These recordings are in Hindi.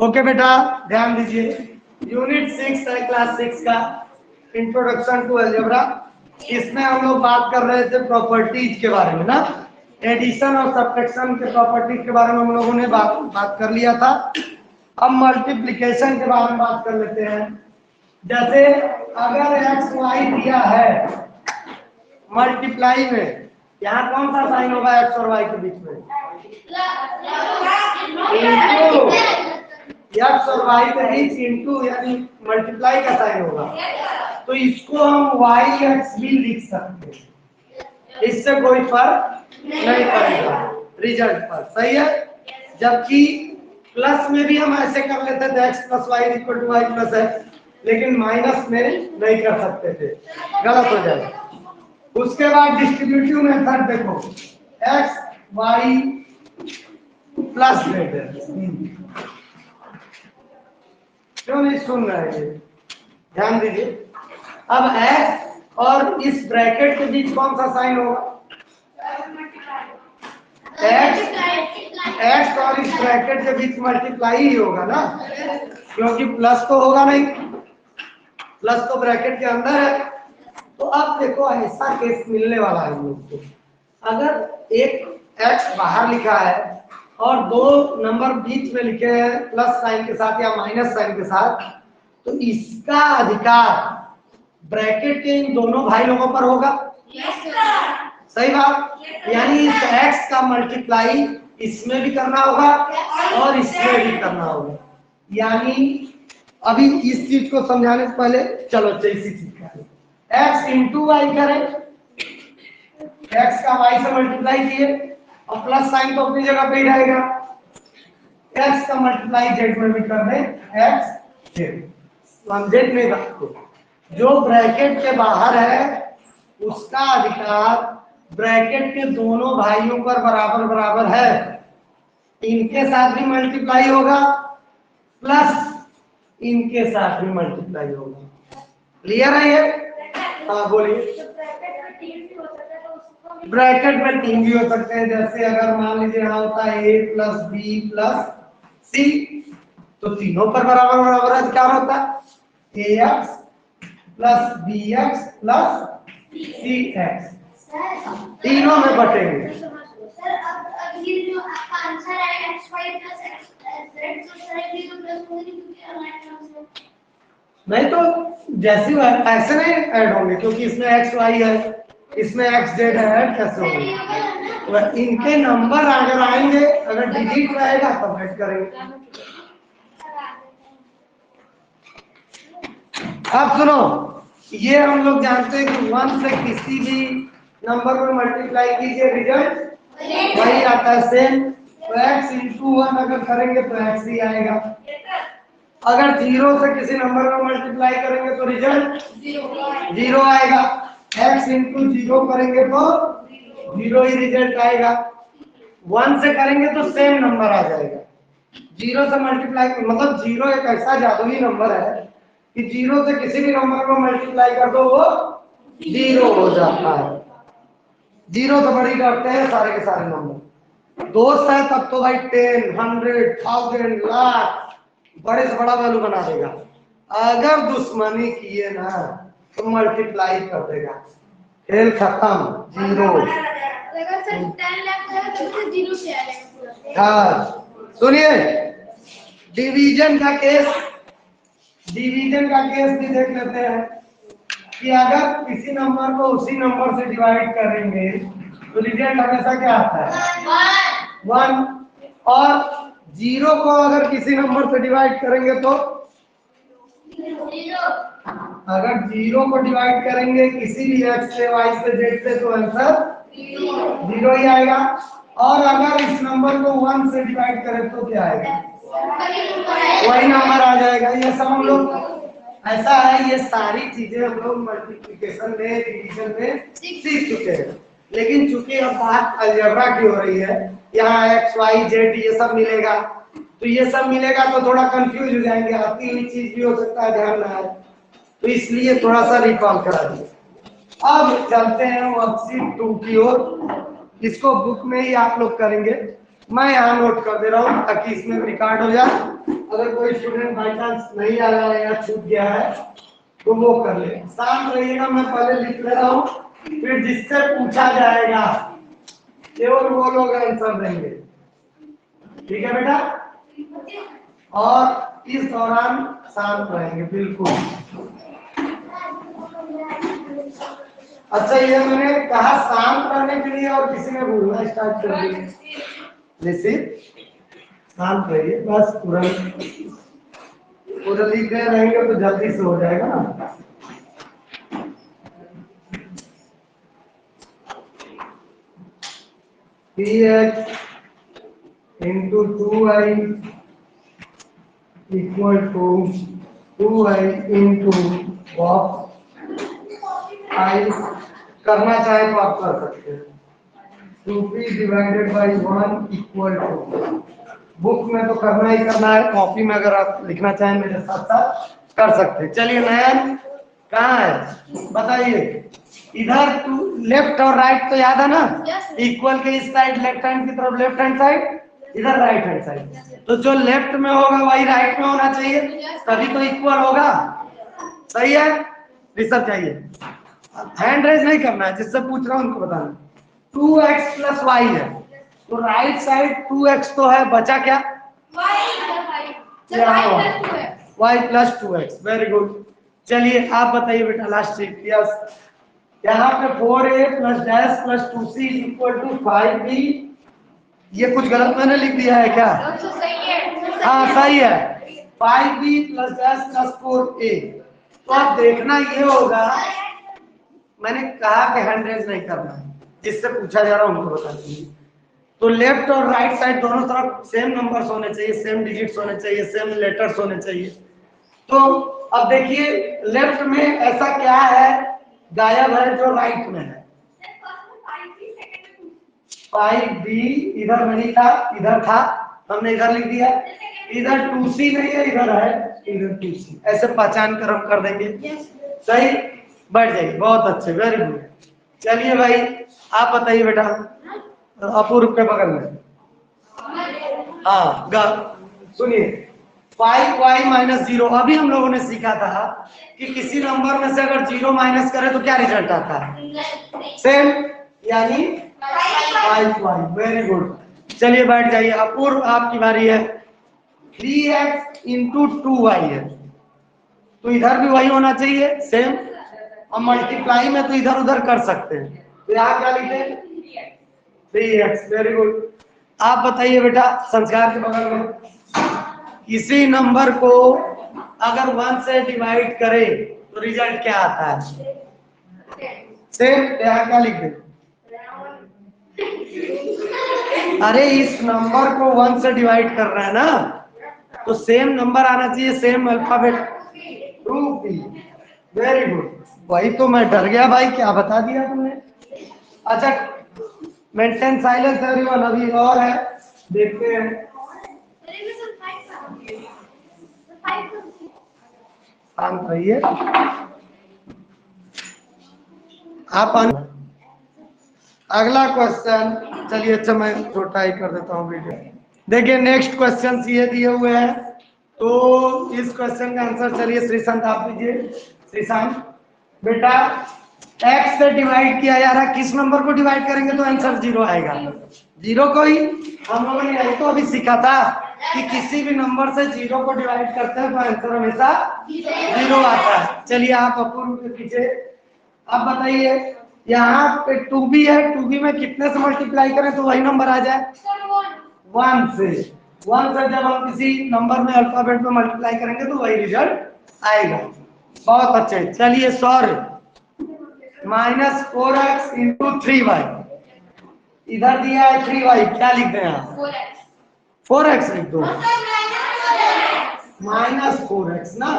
ओके बेटा ध्यान दीजिए, यूनिट 6 है क्लास 6 का इंट्रोडक्शन टू अलजेब्रा। इसमें हम लोग बात कर रहे थे प्रॉपर्टीज के बारे में ना, एडिशन और सब्ट्रैक्शन के प्रॉपर्टीज के बारे में हम लोगों ने बात कर लिया था। अब मल्टीप्लिकेशन के बारे में बात कर लेते हैं। जैसे अगर एक्स वाई दिया है मल्टीप्लाई में, यहाँ कौन सा साइन होगा एक्स और वाई के बीच में? एक्स और वाई के बीच इंटू यानी मल्टीप्लाई का साइन होगा, तो इसको हम वाई एक्स भी लिख सकते हैं, इससे कोई फर्क नहीं पड़ेगा रिजल्ट पर, सही है। जबकि प्लस में भी हम ऐसे कर लेते थे x plus y equal to y plus x, लेकिन माइनस में नहीं कर सकते थे, गलत हो जाएगा। उसके बाद डिस्ट्रीब्यूटिव मेथड देखो, एक्स वाई प्लस क्यों नहीं सुन रहे हैं, ध्यान दीजिए। अब एक्स और इस ब्रैकेट के बीच कौन सा साइन होगा? एक्स और इस ब्रैकेट के बीच मल्टीप्लाई ही होगा ना, क्योंकि प्लस तो होगा नहीं, प्लस तो ब्रैकेट के अंदर है। तो अब देखो ऐसा केस मिलने वाला है हम लोग को, अगर एक एक्स बाहर लिखा है और दो नंबर बीच में लिखे हैं प्लस साइन के साथ या माइनस साइन के साथ, तो इसका अधिकार ब्रैकेट के इन दोनों भाई लोगों पर होगा। सही बात, यानी इस एक्स का मल्टीप्लाई इसमें भी करना होगा और इसमें भी करना होगा। यानी अभी इस चीज को समझाने से पहले चलो इसी चीज का एक्स इंटू वाई करें, एक्स का वाई से मल्टीप्लाई किए और प्लस साइन तो अपनी जगह पे ही रहेगा, एक्स का मल्टीप्लाई जेड में भी कर दे एक्स जेड, हम जेड नहीं रखो, जो ब्रैकेट के बाहर है उसका अधिकार ब्रैकेट के दोनों भाइयों पर बराबर बराबर है, इनके साथ भी मल्टीप्लाई होगा प्लस इनके साथ भी मल्टीप्लाई होगा। क्लियर है ये? हाँ बोलिए। ब्रैकेट में तीन भी हो सकते हैं, जैसे अगर मान लीजिए यहाँ होता है a plus b plus c, तो तीनों पर बराबर बराबर अधिकार होता है, a x plus b x plus c x, तीनों में बटेंगे। सर अब ये जो आपका आंसर है x y plus x z, तो सर ये तो प्लस होगा नहीं क्योंकि अलाइन टर्म्स है। नहीं तो जैसे ऐसे नहीं ऐड होंगे, क्योंकि इसमें एक्स वाई है, इसमें एक्स जेड है, ऐड कैसे होंगे? इनके नंबर अगर आएंगे, अगर डिजिट रहेगा तो ऐड करेंगे। अब सुनो, ये हम लोग जानते हैं कि 1 से किसी भी नंबर में मल्टीप्लाई कीजिए रिजल्ट वही आता है सेम, तो x इंटू 1 अगर करेंगे तो x ही आएगा। अगर 0 से किसी नंबर में मल्टीप्लाई करेंगे तो रिजल्ट 0 आएगा, x इंटू 0 करेंगे तो 0 ही रिजल्ट आएगा। 1 से करेंगे तो सेम नंबर आ जाएगा, 0 से मल्टीप्लाई मतलब 0 एक ऐसा जादुई नंबर है कि 0 से किसी भी नंबर को मल्टीप्लाई कर दो वो 0 हो जाता है। 0 से बड़ी करते हैं सारे के सारे नंबर, दोस्त है तब तो भाई 10, 100, 1000, लाख बड़े से बड़ा वैल्यू बना देगा। अगर दुश्मनी किए ना तो मल्टीप्लाई कर देगा, खेल खत्म, 0। अगर सर 10 लाख का तो 0 से आएगा। हाँ सुनिए, डिवीजन का केस भी देख लेते हैं कि अगर किसी नंबर को उसी नंबर से डिवाइड करेंगे तो रिजल्ट हमेशा क्या आता है? 1। और 0 को अगर किसी नंबर से डिवाइड करेंगे तो 0। अगर 0 को डिवाइड करेंगे किसी भी x से y से z से तो आंसर 0 ही आएगा। और अगर इस नंबर को 1 से डिवाइड करें तो क्या आएगा? वही नंबर आ जाएगा। ये सब हम लोग ऐसा है, ये सारी चीजें हम लोग मल्टीप्लिकेशन में डिवीजन में सीख चुके हैं, लेकिन चूंकि अब बात अलजेब्रा की हो रही है, यहाँ x y z ये सब मिलेगा, तो ये सब मिलेगा तो थोड़ा कंफ्यूज हो जाएंगे, आती हुई चीज भी हो सकता है ध्यान ना आए, तो इसलिए थोड़ा सा रिकॉल करा दिए। अब चलते हैं वर्कशीट 2 की ओर, इसको बुक में ही आप लोग करेंगे, मैं यहाँ नोट कर दे रहा हूँ ताकि इसमें रिकॉर्ड हो जाए, अगर कोई स्टूडेंट बाई चांस नहीं आ रहा है या छूट गया है तो वो कर ले। शांत रहिएगा, मैं पहले लिख ले रहा हूँ, फिर जिससे पूछा जाएगा केवल वो लोग आंसर देंगे। ठीक है बेटा? और इस दौरान शांत रहेंगे बिल्कुल। अच्छा, ये मैंने कहा शांत रहने के लिए और किसी ने बोलना स्टार्ट कर दिया। निश्चित शांत रहिए, बस पूरा लिख रहे रहेंगे तो जल्दी से हो जाएगा ना। px into 2i equal to 2i into i करना चाहे तो आप कर सकते हैं। 2p divided by 1 equal to, book में तो करना ही करना है, कॉपी में अगर आप लिखना चाहें मेरे साथ साथ कर सकते हैं। चलिए नयन कहाँ है बताइए। इधर टू लेफ्ट और राइट तो याद है ना? इक्वल के इस साइड लेफ्ट हैंड की तरफ लेफ्ट हैंड साइड, इधर राइट हैंड साइड। तो जो लेफ्ट में होगा वही राइट में होना चाहिए, तभी तो इक्वल होगा। सही है? रिसर्च चाहिए, हैंड रेज नहीं करना है, जिससे पूछ रहा हूं उनको बताना। 2x प्लस वाई है तो राइट साइड 2x तो है, बचा क्या? y plus 2x। Very good. चलिए आप बताइए बेटा लास्ट चीज। यस, यहाँ पे 4a plus dash plus 2c equal to 5b। ये कुछ गलत मैंने लिख दिया है क्या? हाँ सही है, 5b plus dash plus 4a। तो आप देखना ये होगा, मैंने कहा कि हैंड रेज नहीं करना है, जिससे पूछा जा रहा है उनको बता दीजिए। तो लेफ्ट और राइट साइड दोनों तरफ सेम नंबर्स होने चाहिए, सेम डिजिट्स होने चाहिए, सेम लेटर्स होने चाहिए। तो अब देखिए लेफ्ट में ऐसा क्या है गायब है जो राइट में है? 5b इधर नहीं था, इधर था, हमने इधर लिख दिया। इधर 2c नहीं है, इधर है, इधर 2c। ऐसे पहचान कर हम कर देंगे। सही, बैठ जाइए, बहुत अच्छे, वेरी गुड। चलिए भाई आप बताइए बेटा, अपूर्व के बगल में। हाँ सुनिए, 5y माइनस 0। अभी हम लोगों ने सीखा था कि किसी नंबर में से अगर 0 माइनस करे तो क्या रिजल्ट आता है? सेम, यानी 5y। Very good. चलिए बैठ जाइए, अपूर्व आपकी बारी है। 3x इंटू 2y है तो इधर भी वही होना चाहिए सेम, और मल्टीप्लाई में तो इधर उधर कर सकते हैं। तो यहाँ क्या लिखे? 3x। Very good. आप बताइए बेटा संस्कार के बगल में, किसी नंबर को अगर 1 से डिवाइड करें तो रिजल्ट क्या आता है? सेम, यहाँ क्या लिख दें? अरे इस नंबर को 1 से डिवाइड कर रहा है ना, तो सेम नंबर आना चाहिए, same alphabet, 2p। Very good. वही तो मैं डर गया भाई, क्या बता दिया तुमने। अच्छा, मेंटेन साइलेंस एवरीवन। अभी और है, देखते हैं। शांत रहिए आप। अगला क्वेश्चन, चलिए अच्छा मैं छोटा ही कर देता हूँ वीडियो। देखिए नेक्स्ट क्वेश्चन ये दिए हुए हैं, तो इस क्वेश्चन का आंसर चलिए श्रीशांत आप दीजिए। श्रीशांत बेटा, x से डिवाइड किया जा रहा है, किस नंबर को डिवाइड करेंगे तो आंसर 0 आएगा? 0 को ही हम लोगों ने यही तो अभी सीखा था कि किसी भी नंबर से 0 को डिवाइड करते हैं तो आंसर हमेशा 0 आता है। चलिए आप अपूर्व के पीछे आप बताइए, यहाँ पे 2b है, 2b में कितने से मल्टीप्लाई करें तो वही नंबर आ जाए? 1 से। 1 से जब हम किसी नंबर में अल्फाबेट में मल्टीप्लाई करेंगे तो वही रिजल्ट आएगा। बहुत अच्छे। चलिए सॉरी, -4x इंटू 3y, इधर दिया है 3y, क्या लिख दें आप? 4x लिख दो, -4x ना।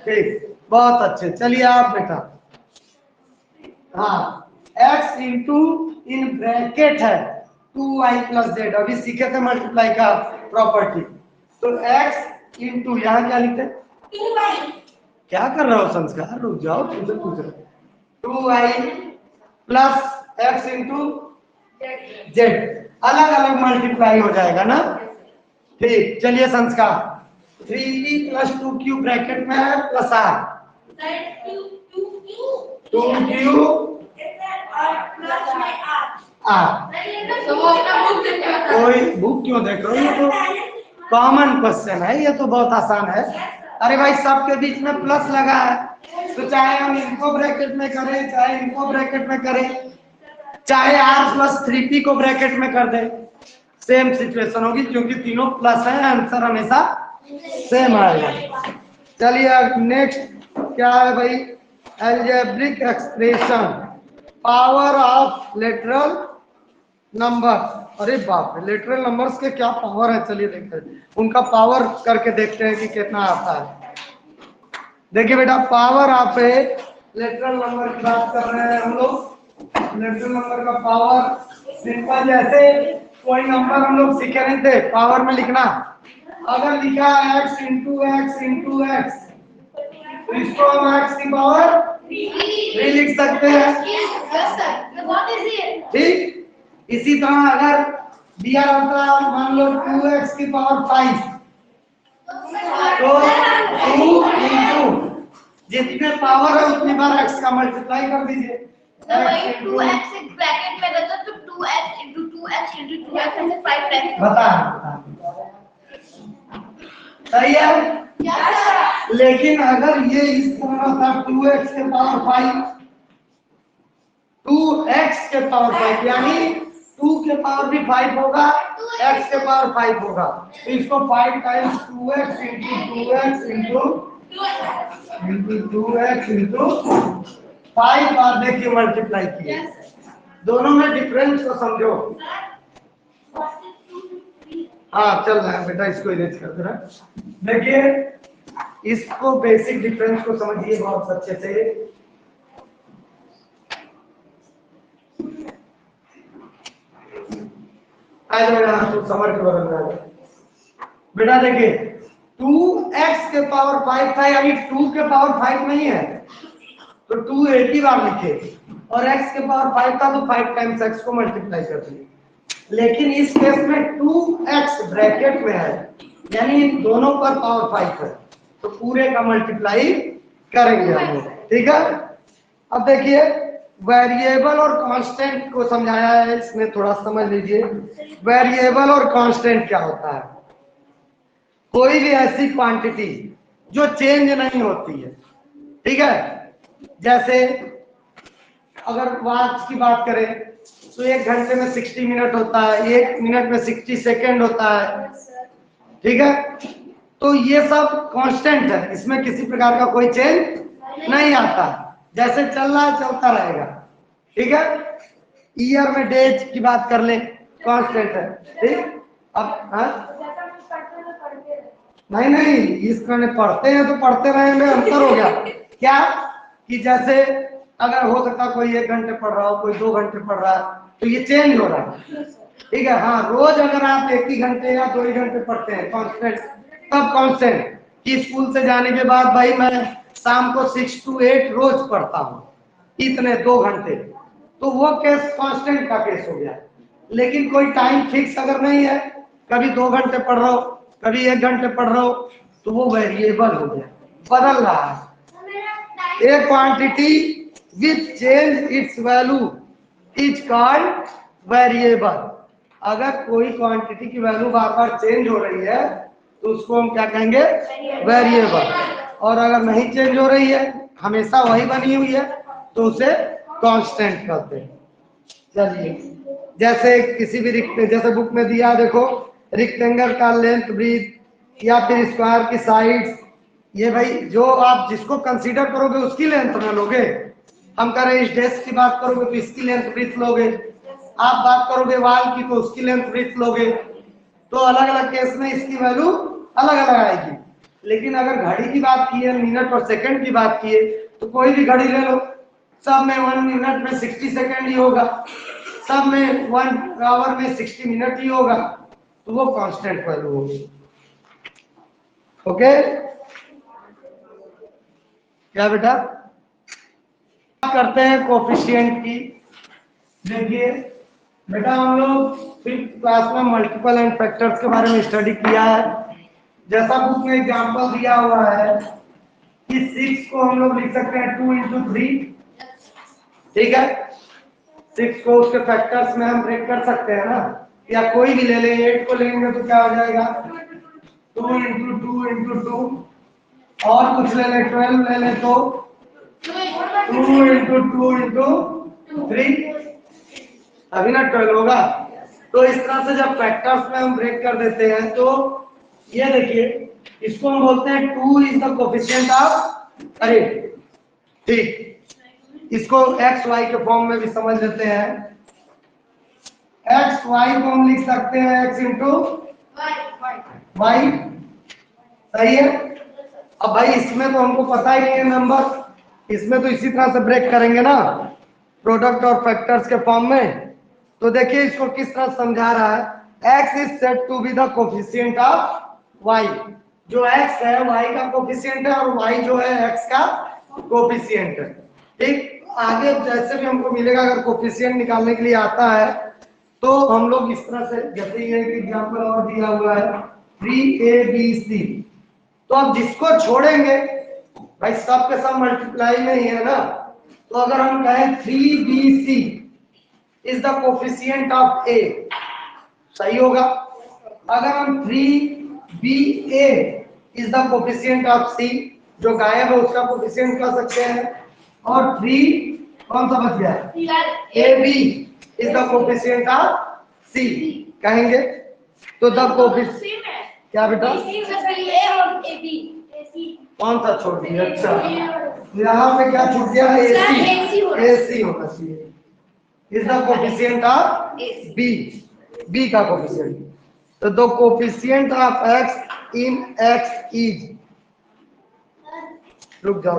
ठीक, बहुत अच्छे। चलिए आप बेटा, हाँ x इंटू इन ब्रैकेट है 2y प्लस जेड, अभी सीखे थे मल्टीप्लाई का प्रॉपर्टी। तो x इंटू यहाँ क्या लिखते? क्या कर रहे हो संस्कार, रुक जाओ, तुमसे पूछ रहे। 2y plus x into Z, अलग अलग मल्टीप्लाई हो जाएगा ना। ठीक, चलिए संस्कार 3p प्लस 2q ब्रैकेट में है प्लस r 2q r। कोई बुक क्यों देख रहे हो? ये तो कॉमन क्वेश्चन है, ये तो बहुत आसान है। अरे भाई सबके बीच में प्लस लगा है, तो चाहे हम इनको ब्रैकेट में करें चाहे इनको ब्रैकेट में करें, चाहे r प्लस 3p को ब्रैकेट में कर दे, सेम सिचुएशन होगी, क्योंकि तीनों प्लस है, आंसर हमेशा सेम आएगा। चलिए अब नेक्स्ट क्या है भाई, algebraic expression power of lateral number. अरे बाप रे, लेटरल नंबर्स के क्या पावर है, चलिए देखते हैं उनका पावर करके देखते हैं कि कितना आता है। देखिए बेटा, power of A lateral number की बात कर रहे हैं हम लोग। लेटरल नंबर का पावर सिंपल, जैसे कोई नंबर हम लोग सीखे नहीं थे पावर में लिखना, अगर लिखा x into x into x, तो इसको हम x की पावर 3 लिख सकते हैं, ठीक। इसी तरह अगर दिया होता मान लो 2x की पावर 5, तो 2 इंटू जितने पावर है उतनी बार x का मल्टीप्लाई कर दीजिए। 2x ब्रैकेट में रहता तो 2x into 2x into 2x ऐसे 5 ब्रैकेट बता सही है। लेकिन अगर ये इस तरह था 2x के पावर 5, 2x के पावर 5 यानी 2 के पावर भी 5 होगा, x के पावर 5 होगा, तो इसको 5 times 2x into 2x into 2x into 5 बार देखिए मल्टीप्लाई किए। दोनों में डिफरेंस को समझो। हाँ चल रहा है बेटा, इसको इरेज कर देना। देखिए इसको बेसिक डिफरेंस को समझिए बहुत अच्छे से। तो समझ के बदल रहा है बेटा। देखिए 2x के पावर 5 था, यानी 2 के पावर 5 नहीं है, तो 2 एक ही बार लिखे, और x के पावर 5 था तो 5 टाइम्स x को मल्टीप्लाई कर दिए। लेकिन इस केस में 2x ब्रैकेट में है, यानी दोनों पर पावर 5 है, तो पूरे का मल्टीप्लाई करेंगे हम लोग, ठीक है। अब देखिए वेरिएबल और कांस्टेंट को समझाया है इसमें, थोड़ा समझ लीजिए। वेरिएबल और कांस्टेंट क्या होता है? कोई भी ऐसी क्वांटिटी जो चेंज नहीं होती है, ठीक है। जैसे अगर वॉच की बात करें तो 1 घंटे में 60 मिनट होता है, 1 मिनट में 60 सेकेंड होता है, ठीक है। तो ये सब कांस्टेंट है, इसमें किसी प्रकार का कोई चेंज नहीं आता, जैसे चल रहा है चलता रहेगा, ठीक है। ईयर में डेज की बात कर ले, कांस्टेंट है, ठीक। अब नहीं इस तरह पढ़ते हैं तो पढ़ते रहेंगे, अंतर हो गया क्या कि जैसे अगर हो सकता कोई 1 घंटे पढ़ रहा हो, कोई 2 घंटे पढ़ रहा है, तो ये चेंज हो रहा है, ठीक है। हाँ रोज अगर आप 1 ही घंटे या 2 ही घंटे पढ़ते हैं कांस्टेंट, तब कांस्टेंट कि स्कूल से जाने के बाद भाई मैं शाम को 6 to 8 रोज पढ़ता हूँ इतने 2 घंटे, तो वो केस कांस्टेंट का केस हो गया। लेकिन कोई टाइम फिक्स अगर नहीं है, कभी 2 घंटे पढ़ रहा हो कभी 1 घंटे पढ़ रहा हो, तो वो वेरिएबल हो गया, बदल रहा है। ए quantity which change it's value is called variable. अगर कोई क्वांटिटी की वैल्यू बार बार चेंज हो रही है तो उसको हम क्या कहेंगे? वेरिएबल। और अगर नहीं चेंज हो रही है, हमेशा वही बनी हुई है, तो उसे कांस्टेंट कहते हैं। चलिए जैसे किसी भी जैसे बुक में दिया देखो, रेक्टेंगल का लेंथ ब्रीथ या फिर स्क्वायर की साइड्स, ये भाई जो आप जिसको कंसीडर करोगे उसकी लेंथ में लोगे। हम कह रहे हैं इस डेस्क की बात करोगे तो इसकी लेंथ ब्रीथ लोगे, आप बात करोगे वाल की तो उसकी लेंथ ब्रीथ लोगे, तो अलग अलग केस में इसकी वैल्यू अलग अलग आएगी। लेकिन अगर घड़ी की बात की है, मिनट और सेकंड की बात की है, तो कोई भी घड़ी ले लो, सब में 1 मिनट में 60 सेकंड ही होगा, सब में 1 आवर में 60 मिनट ही होगा, तो वो कांस्टेंट वैल्यू होगी। ओके क्या बेटा? करते हैं कोफिशिएंट की। देखिए बेटा हम लोग 5th क्लास में मल्टीपल एंड फैक्टर्स के बारे में स्टडी किया है। जैसा बुक में एग्जांपल दिया हुआ है कि 6 को हम लोग लिख सकते हैं 2 इंटू 3, ठीक है। 6 को उसके फैक्टर्स में हम ब्रेक कर सकते हैं ना, या कोई भी ले लें। 8 को लेंगे तो क्या हो जाएगा 2 इंटू 2 इंटू 2, और कुछ ले लें 12 ले लें तो 2 इंटू 2 इंटू 3, अभी ना 12 होगा। तो इस तरह से जब फैक्टर्स में हम ब्रेक कर देते हैं तो ये देखिए, इसको हम बोलते हैं 2 इज द कोफिशिएंट ऑफ अरे, ठीक। इसको एक्स वाई के फॉर्म में भी समझ लेते हैं। एक्स वाई को हम लिख सकते हैं एक्स इंटू वाई, सही है। अब भाई इसमें तो हमको पता ही नहीं है नंबर, इसमें तो इसी तरह से ब्रेक करेंगे ना, प्रोडक्ट और फैक्टर्स के फॉर्म में। तो देखिए इसको किस तरह समझा रहा है, x is said to be the coefficient of y। जो x है y का कोफिशिएंट है और y जो है x का कोफिशिएंट है, ठीक। आगे जैसे भी हमको मिलेगा, अगर कोफिशिएंट निकालने के लिए आता है तो हम लोग इस तरह से, जैसे ये एक एग्जांपल और दिया हुआ है 3abc, तो अब जिसको छोड़ेंगे भाई सब के सब मल्टीप्लाई में ही है ना, तो अगर हम कहें 3bc is the coefficient of a, सही होगा। अगर हम 3ba is the coefficient of c, जो गायब है उसका कोफिशिएंट कह सकते हैं, और 3 कौन सा बच गया ab is the coefficient of c कहेंगे। तो द कोफिशिएंट क्या बेटा, कौन सा छोड़ दिया, अच्छा यहाँ पे क्या छूट गया, ac होना चाहिए। Is the coefficient of b, b का कोफिशिएंट। तो the coefficient of x in x is, रुक जाओ,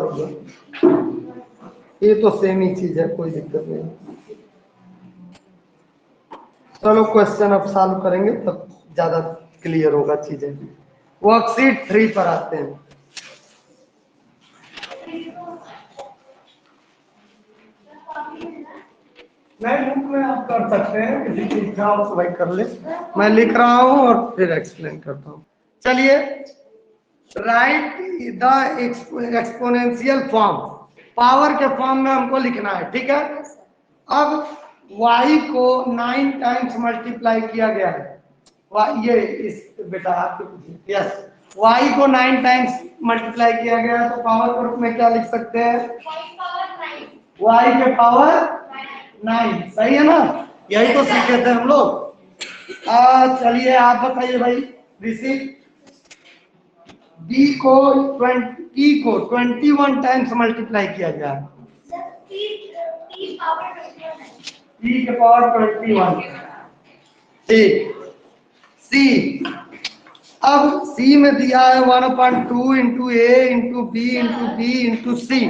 ये तो सेम ही चीज है, कोई दिक्कत नहीं। चलो क्वेश्चन अब सॉल्व करेंगे तब ज्यादा क्लियर होगा चीजें। वर्कशीट 3 पर आते हैं। नहीं, बुक में आप कर सकते हैं, किसी की इच्छा हो तो भाई कर ले, मैं लिख रहा हूं और फिर एक्सप्लेन करता हूं। चलिए, right the exponential form, power के फॉर्म में हमको लिखना है, ठीक है। अब y को 9 टाइम्स मल्टीप्लाई किया गया है, ये इस बेटा आपके, यस, y को 9 टाइम्स मल्टीप्लाई किया गया है, तो पावर के रूप में क्या लिख सकते हैं, y के पावर 9, सही है ना, यही तो सीखे थे हम लोग। चलिए आप बताइए भाई, ऋषि d को 21 टाइम्स मल्टीप्लाई किया गया है, t के पावर 21, ठीक। c, अब c में दिया है 1/2 into a into b into b into c.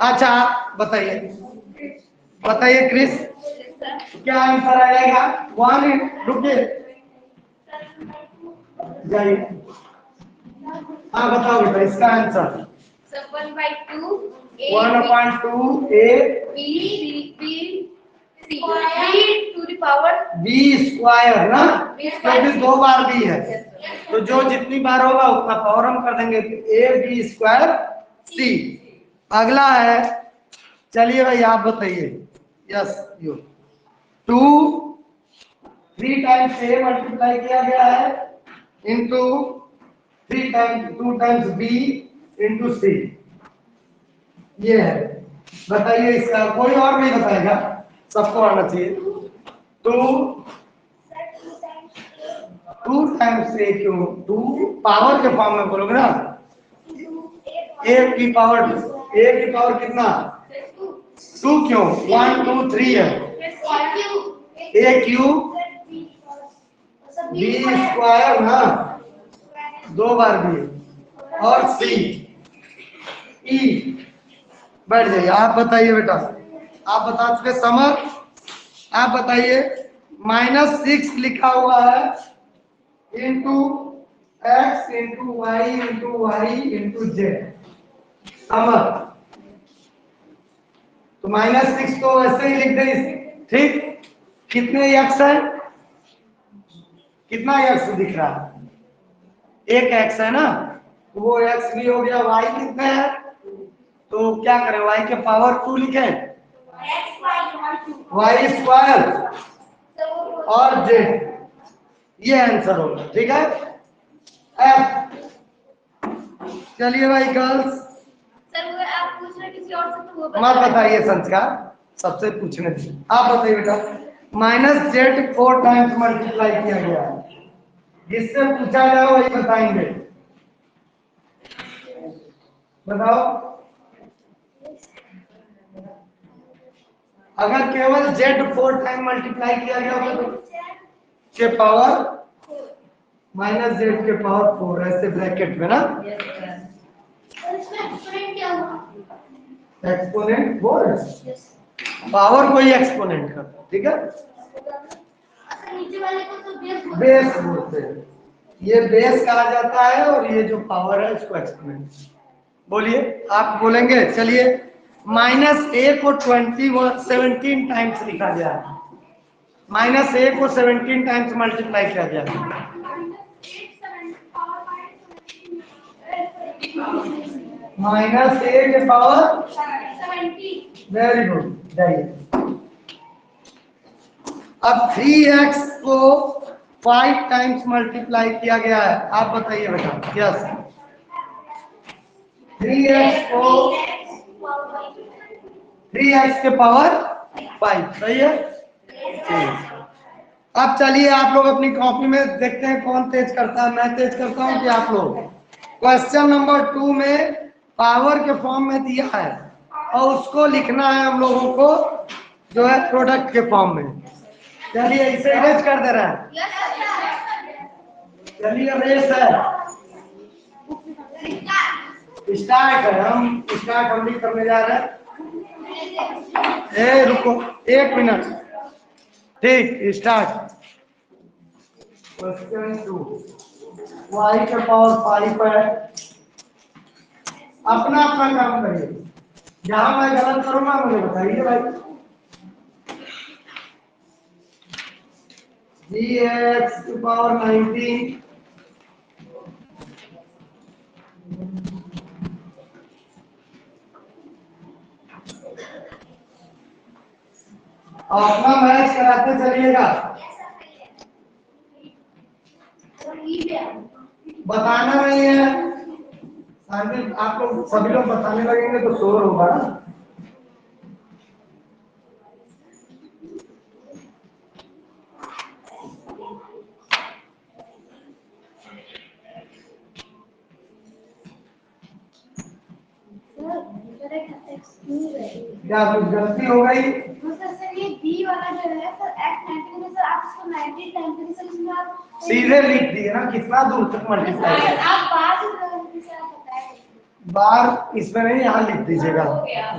अच्छा बताइए क्रिस, क्या आंसर आएगा, 1, रुकिए जाइए, हाँ बताओ बेटा इसका आंसर 1/2 a b स्क्वायर ना, क्योंकि 2 बार b है, तो जो जितनी बार होगा उतना पावर हम कर देंगे, a b स्क्वायर c। अगला है, चलिए भाई आप बताइए, yes you 3 times a multiply किया गया है into 2 times b into c, ये है। बताइए इसका, कोई और नहीं बताएगा, सबको आना चाहिए। 2 टाइम्स a क्यों, 2 पावर के फॉर्म में बोलोगे ना, a की पावर कितना, 2 क्यों, 1 2 3 है, a क्यूब b स्क्वायर ना, 2 बार भी, और c e, बैठ जाइए। आप बताइए बेटा, आप बता चुके समर, आप बताइए -6 लिखा हुआ है into x into y into y into z, समर, तो -6 तो ऐसे ही लिख दे, ठीक। कितने x है, कितना x दिख रहा है, एक x है ना, वो x भी हो गया, y कितने है, तो क्या करें, y के पावर 2 लिखें, y स्क्वायर और z, ये आंसर होगा, ठीक है। f, चलिए भाई गर्ल्स, सर वो आप पूछ रहे किसी और से तो वो मत बताइए संस्कार, सबसे पूछने दीजिए। आप बताइए बेटा, -z 4 टाइम्स मल्टीप्लाई किया गया है, जिससे पूछा जाए वही बताएंगे, बताओ। अगर केवल z 4 टाइम मल्टीप्लाई किया गया होगा तो के पावर -z के पावर 4 ऐसे ब्रैकेट में ना, इसमें एक्सपोनेंट क्या हुआ? एक्सपोनेंट वो पावर कोई एक्सपोनेंट का, ठीक है। अच्छा नीचे वाले को तो बेस बोलते हैं, ये बेस कहा जाता है, और ये जो पावर है इसको एक्सपोनेंट। बोलिए, आप बोलेंगे, चलिए। -a को 17 टाइम्स लिखा गया है, -a को 17 टाइम्स मल्टीप्लाई किया गया है, -a के पावर, 70। वेरी गुड, जाइए। अब 3x को 5 टाइम्स मल्टीप्लाई किया गया है, आप बताइए बेटा, यस, 3x को 3x के पावर 5, सही है। अब चलिए आप लोग अपनी कॉपी में देखते हैं कौन तेज करता है, मैं तेज करता हूं कि आप लोग। क्वेश्चन नंबर 2 में पावर के फॉर्म में दिया है, और उसको लिखना है हम लोगों को जो है प्रोडक्ट के फॉर्म में। चलिए इसे इरेज कर दे रहा है, चलिए रेस है, स्टार्ट है, हम भी करने जा रहे हैं। रुको 1 मिनट, ठीक, स्टार्ट। क्वेश्चन 2, y के पावर 5 है, अपना अपना काम करिए, जहां मैं गलत करूंगा मुझे बताइए भाई। x की पावर 19, और अपना मैच कराते चलिएगा, बताना नहीं है, आप लोग सभी लोग बताने लगेंगे तो शोर होगा ना। क्या कुछ गलती हो गई? सर ये बी वाला जो है सर x 90 में सर आप इसको 90 टाइम करें सर इसमें आप सीधे लिख दिए ना, कितना दूर तक मल्टीप्लाई सर आप बात ही सर आप बताएं बार इसमें नहीं, यहाँ लिख दीजिएगा,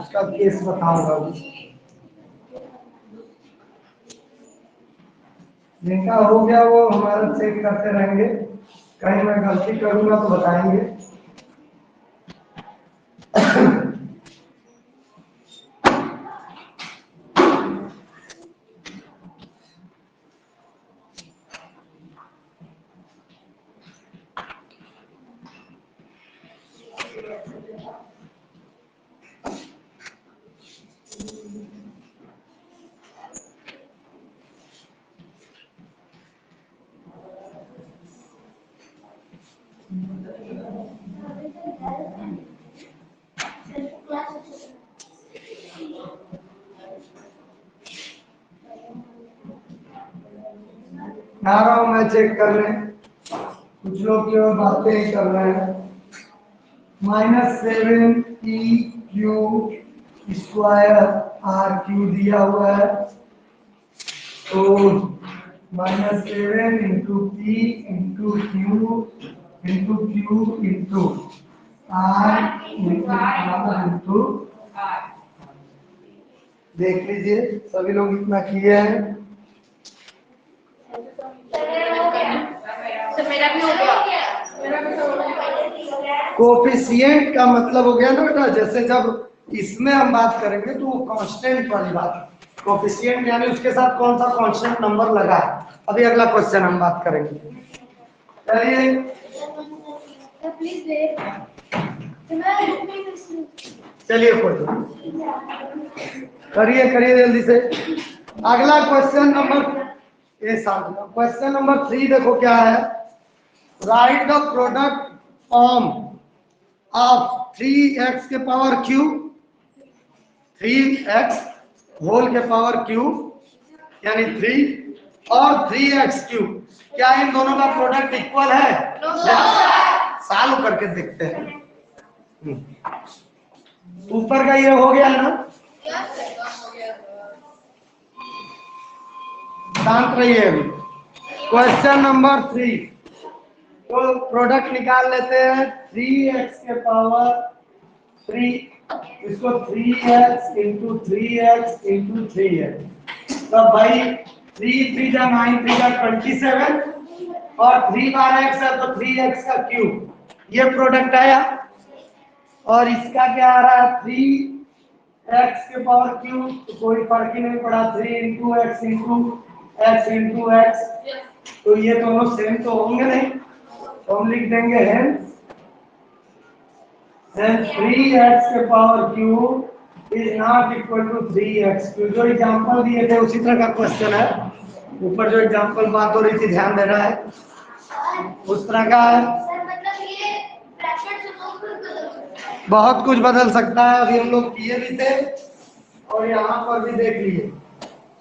उसका केस बताऊंगा। जिनका हो गया वो हमारा चेक करते रहेंगे, कहीं मैं गलती करूंगा तो बताएंगे। आ रहा हूं मैं चेक करने, कुछ लोग केवल बातें ही कर रहे हैं। -7 e³ दिया हुआ है, तो -7 into p into Q into Q into r into देख लीजिए सभी लोग इतना किए हैं। मेरा भी हो गया। कोफिशिएंट का मतलब हो गया ना बेटा, जैसे जब इसमें हम बात करेंगे तो वो कांस्टेंट वाली बात, कोफिशिएंट यानी उसके साथ कौन सा कांस्टेंट नंबर लगा है। अभी अगला क्वेश्चन हम बात करेंगे। चलिए चलिए करिए करिए जल्दी से। अगला क्वेश्चन नंबर ये साथ क्वेश्चन नंबर 3 देखो क्या है। Right the product form of 3x के पावर क्यूब 3x होल के पावर क्यूब यानी 3 और 3x क्यूब, क्या इन दोनों का प्रोडक्ट इक्वल है? चालू करके देखते हैं। ऊपर का ये हो गया ना, शांत रहिए अभी। क्वेश्चन नंबर 3 तो प्रोडक्ट निकाल लेते हैं 3x के पावर 3, इसको 3x into 3x into 3x। तो भाई 3 3 जा 9 3 जा 27 और 3 बार x है तो 3x का क्यूब, ये प्रोडक्ट आया। और इसका क्या आ रहा है 3x के पावर क्यूब, तो कोई फर्क ही नहीं पड़ा 3 into x into x into x, तो ये दोनों सेम तो होंगे नहीं, तो हम लिख देंगे हेंस 3x के power cube is not equal to 3x cube. जो एग्जांपल दिए थे उसी तरह का क्वेश्चन है, ऊपर जो एग्जांपल बात हो रही थी ध्यान देना है, उस तरह का है। बहुत कुछ बदल सकता है, अभी हम लोग किए भी थे और यहाँ पर भी देख लिए।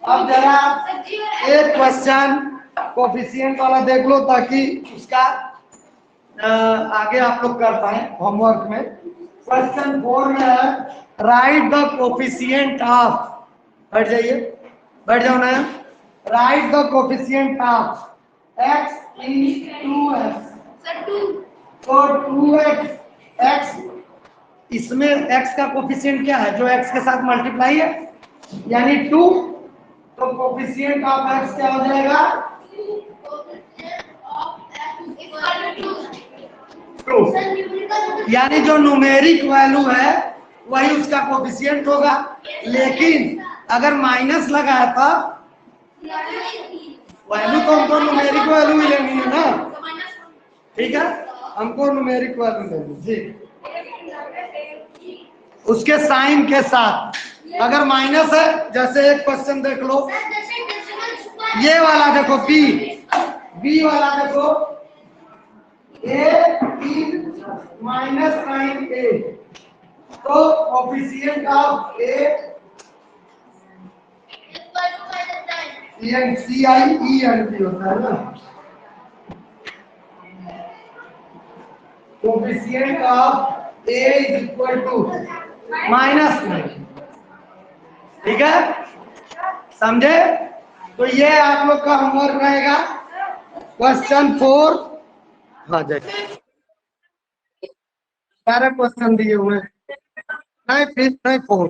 अब जरा एक क्वेश्चन कोफिशिएंट वाला देख लो ताकि उसका आगे आप लोग कर पाए होमवर्क में। क्वेश्चन 4 में है राइट द कोफिशिएंट ऑफ, बैठ जाइए, बैठ जाओ ना। Right the coefficient of x in 2x, तो 2x x, इसमें x का कोफिशिएंट क्या है? जो x के साथ मल्टीप्लाई है यानी 2, तो कोफिशिएंट ऑफ x क्या हो जाएगा? 2, यानी जो न्यूमेरिक वैल्यू है वही उसका कोफिशिएंट होगा। लेकिन अगर माइनस लगा है तो वैल्यू तो हमको न्यूमेरिक वैल्यू ही लेनी है ना, ठीक है, हमको न्यूमेरिक वैल्यू लेनी जी, उसके साइन के साथ। अगर माइनस है, जैसे एक क्वेश्चन देख लो, ये वाला देखो बी वाला देखो, a माइनस साइन a, तो कोफिशिएंट ऑफ a CIENT होता है ना, coefficient of a is equal to -9, ठीक है, समझे? तो ये आप लोग का होमवर्क रहेगा क्वेश्चन 4। हाँ जाइए, सारे क्वेश्चन दिए हुए हैं, नहीं 4